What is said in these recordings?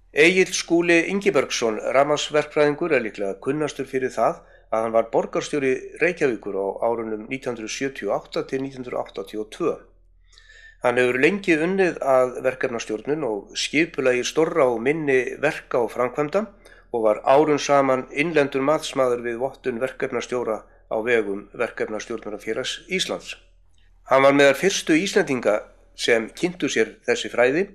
Egill Skúli Ingibergsson, rafmagnsverkfræðingur, er líklega kunnastur fyrir það að hann var borgarstjóri Reykjavíkur á árunum 1978 til 1982. Hann hefur lengi unnið að verkefnastjórnun og skipulagi stórra og minni verka og framkvæmda og var árum saman innlendur matsmaður við vottun verkefnastjóra á vegum Verkefnastjórnunarfélags Íslands. Hann var meðal fyrstu Íslendinga sem kynntu sér þessi fræði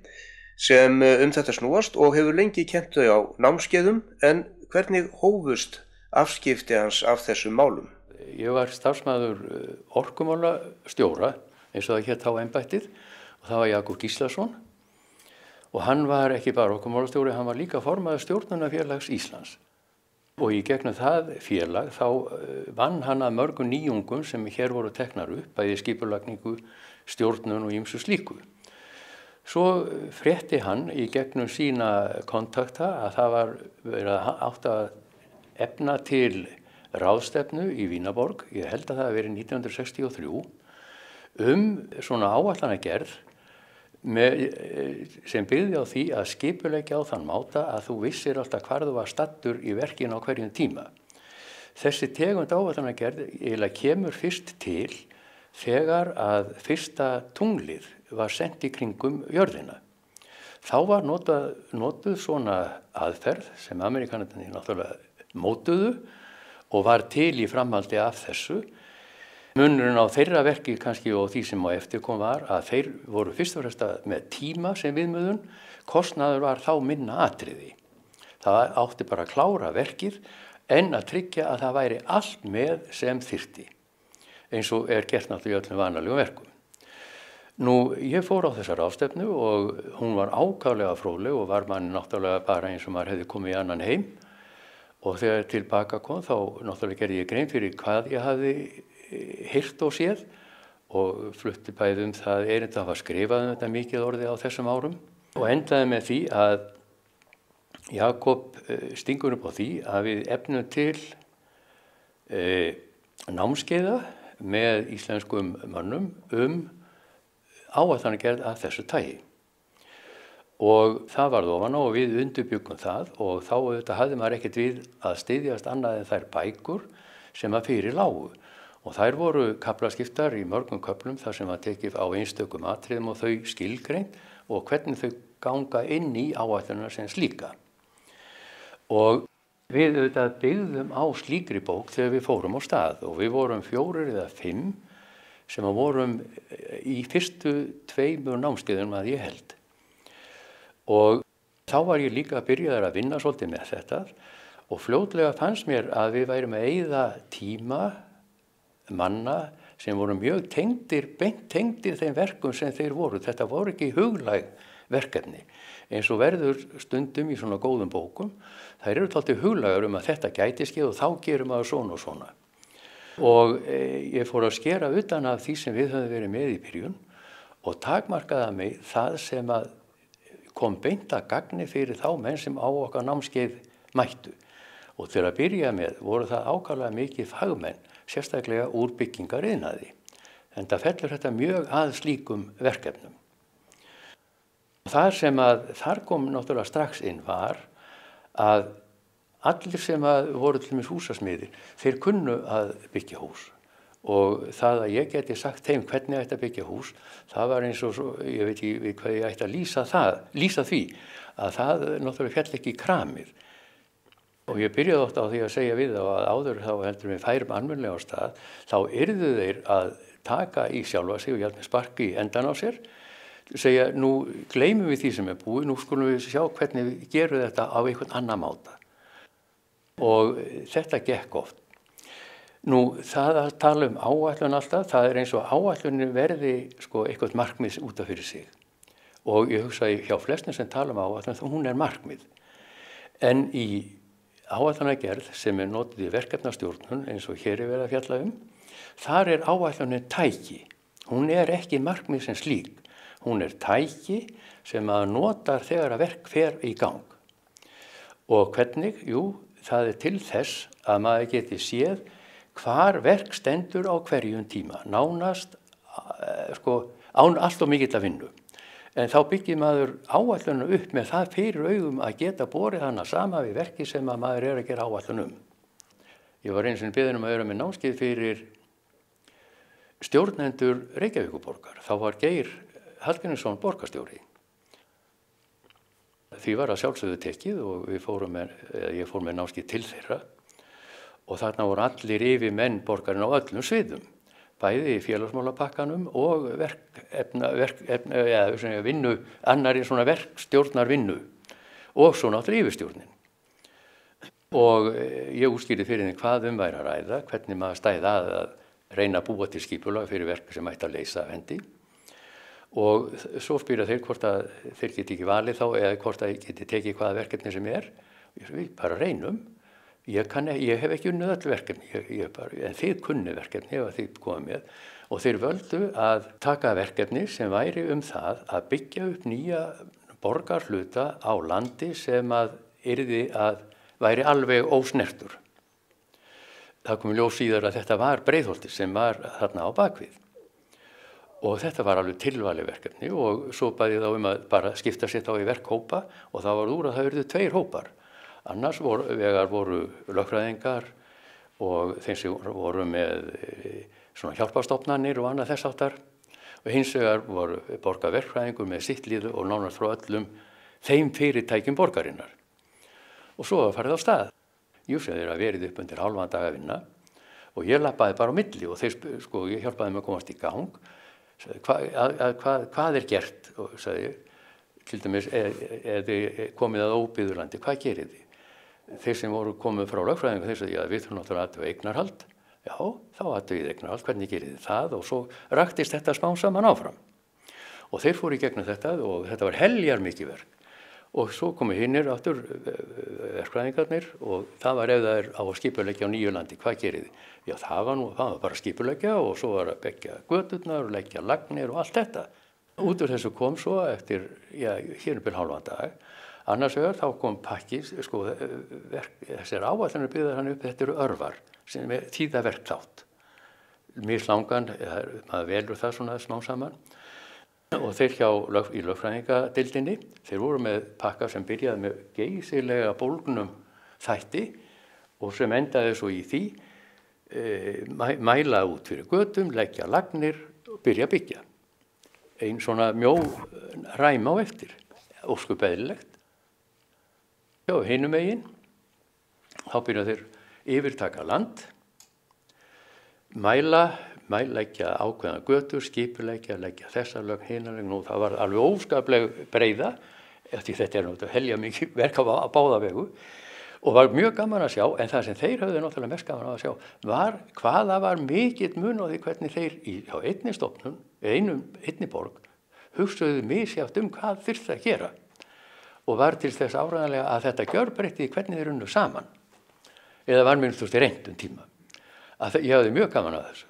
sem þetta snúast og hefur lengi kennt þau á námskeiðum, en hvernig hófust afskipti hans af þessum málum? Ég var starfsmaður orkumálastjóra, eins og það hét þá embættið, og það var Jakob Gíslason, og hann var ekki bara orkumálastjóri, hann var líka formaður Stjórnunarfélags Íslands. Og í gegnum það félag þá vann hann að mörgum nýjungum sem hér voru teknar upp, bæði skipulagningu, stjórnun og ýmsu slíku. Svo frétti hann í gegnum sína kontakta að það var verið átt að efna til ráðstefnu í Vínarborg, ég held að það hafi verið 1963, svona áætlanagerð sem byggði á því að skipuleggja á þann máta að þú vissir alltaf hvar þú var staddur í verkinu á hverjum tíma. Þessi tegund áætlanagerð eiginlega kemur fyrst til þegar að fyrsta tunglið var sent í kringum jörðina. Þá var notuð svona aðferð sem Amerikanarnir náttúrulega mótuðu og var til í framhaldi af þessu. Munurinn á þeirra verki kannski og því sem á eftir kom var að þeir voru fyrst og fremst með tíma sem viðmiðun, kostnaður var þá minna atriði. Það átti bara að klára verkið en að tryggja að það væri allt með sem þyrfti, eins og er gert náttúrulega í öllum vanalegum verkum. Nú, ég fór á þessa ráðstefnu og hún var ákaflega fróðleg og var manni náttúrulega bara eins og maður hefði komið í annan heim, og þegar tilbaka kom þá náttúrulega gerði ég grein fyrir hvað ég hafði heyrt og séð og flutti bæði það erindi að hafa skrifað þetta mikið orði á þessum árum og endaði með því að Jakob stingur upp á því að við efnum til námskeiða með íslenskum mönnum áætlanagerð af þessu tagi. Og það varð ofan á og við undirbyggum það og þá auðvitað hafði maður ekkert við að styðjast annað en þær bækur sem að fyrir lágu. Og þær voru kaflaskiptar í mörgum köflum þar sem að tekið á einstökum atriðum og þau skilgreint og hvernig þau ganga inn í áætlunina sem slíka. Og við auðvitað byggðum á slíkri bók þegar við fórum á stað og við vorum 4 eða 5 sem að vorum í fyrstu 2 námskeiðum að ég held. Og þá var ég líka byrjaður að vinna svolítið með þetta og fljótlega fannst mér að við værum að eyða tíma manna sem voru mjög beint tengdir þeim verkum sem þeir voru. Þetta voru ekki huglæg verkefni eins og verður stundum í svona góðum bókum. Það eru tóltið huglægur að þetta gæti skeið og þá gerum maður svona og svona. Og ég fór að skera utan af því sem við höfum verið með í byrjun og takmarkaði mig það sem að kom beint að gagni fyrir þá menn sem á okkar námskeið mættu. Og til að byrja með voru það ákaflega mikið fagmenn, sérstaklega úr byggingariðnaði. En það fellur þetta mjög að slíkum verkefnum. Þar kom náttúrulega strax inn var að allir sem voru til dæmis húsasmiðir, þeir kunnu að byggja hús. Og það að ég geti sagt þeim hvernig ég ætti að byggja hús, það var eins og, ég veit ekki hvað ég ætti að lýsa því, að það náttúrulega fjall ekki í kramið. Og ég byrjaði oft á því að segja við þá að áður þá heldur við færum almennilega á stað, þá yrðu þeir að taka í sjálfa sig og jafnvel sparki í endan á sér, segja nú gleymum við því sem er búið, nú skulum við sjá hvernig við gerum þetta á einhvern annan máta. Og þetta gekk oft. Nú, það að tala áætlun alltaf, það er eins og áætlunin verði eitthvað markmið út af fyrir sig. Og ég hugsaði hjá flestum sem tala áætlun, þá hún er markmið. En í áætlunargerð sem er notuð í verkefnastjórnun, eins og hér er verið að fjalla þar er áætlunin tæki. Hún er ekki markmið sem slík. Hún er tæki sem að notar þegar að verk fer í gang. Og hvernig? Jú, það er til þess að maður geti séð hvar verk stendur á hverjum tíma, nánast án allt og mikill að vinnu. En þá byggir maður áætlunum upp með það fyrir augum að geta borið hana sama við verki sem að maður að gera áætlunum. Ég var einu sinni beðinn að vera með námskeið fyrir stjórnendur Reykjavíkurborgar. Þá var Geir Hallgrímsson borgarstjóri. Því var að sjálfsögðu tekið og ég fór með námskeið til þeirra og þarna voru allir yfirmenn borgarinn á öllum sviðum, bæði í félagsmálapakkanum og vinnu, annari svona verkstjórnarvinnu og svo náttúrulega yfirstjórnin. Og ég útskýrði fyrir þeim hvað væri að ræða, hvernig maður stæði að reyna að búa til skipulag fyrir verk sem ætti að leysa af hendi. Og svo spyrja þeir hvort að þeir geti ekki valið þá eða hvort að ég geti tekið hvaða verkefni sem er. Við bara reynum. Ég hef ekki unnið öll verkefni, en þið kunni verkefni ef þið komið með. Og þeir völdu að taka verkefni sem væri það að byggja upp nýja borgarhluta á landi sem væri alveg ósnertur. Það kom í ljós síðar að þetta var Breiðholtið sem var þarna á bakvið. Og þetta var alveg tilvalið verkefni og svo bæði þá að bara skipta sér þá í verkhópa og það var úr að það urðu 2 hópar. Annars voru lögfræðingar og þeir sem voru með svona hjálparstofnanir og annað þess áttar. Og hins vegar voru borgarverkfræðingur með sitt lið og nánast frá öllum þeim fyrirtækjum borgarinnar. Og svo var farið á stað. Jú, sem þeir verið upp undir hálfan dag að vinna og ég lappaði bara á milli og ég hjálpaði þeim að komast í gang. Hvað gert? Og sagði ég, til dæmis, þið komið að óbyggðurlandi, hvað gerið þið? Þeir sem voru komið frá lögfræðingu, þeir sagði, við þurfum náttúrulega að eignarhald. Já, þá aðtöðið eignarhald, hvernig gerið þið það? Og svo raktist þetta smám saman áfram. Og þeir fóru í gegnum þetta og þetta var heljar mikið verk. Og svo komu hinnir áttur verkfræðingarnir og það var ef það á að skipuleggja á nýju landi, hvað gerið þið? Já, það var bara skipuleggja og svo var að byggja göturnar og leggja lagnir og allt þetta. Út úr þessu kom svo eftir, hér bil hálfan dag. Annars vegar þá kom pakki, þessar áætlanir byggðar hann upp, þetta eru örvar, sem þýða verkþátt. Mislangan, maður velur það svona smá saman. Og þeir í lögfræðingadeildinni, þeir voru með pakka sem byrjaði með geysilega bólgnum þætti og sem endaði svo í því mæla út fyrir götum, leggja lagnir og byrja að byggja. Ein svona mjó ræma á eftir, ósköp eðlilegt. Já, hinum megin, þá byrja þeir yfirtaka land, leggja ákveðna götur, skipuleggja, leggja þessa lögn, hinanlegn og það var alveg óskapleg breiða, eftir þetta náttúrulega helja mikið verk á báða vegu og var mjög gaman að sjá, en það sem þeir höfðu náttúrulega mest gaman að sjá var hvaða var mikill mun á því hvernig þeir á einni stofnun, einni borg, hugsuðu misjafnt hvað þyrfti að gera og var til þess áreiðanlega að þetta gjörbreytti hvernig þeir unnu saman eða var minnst reynd tíma. Ég hafði mjög gaman að þessu.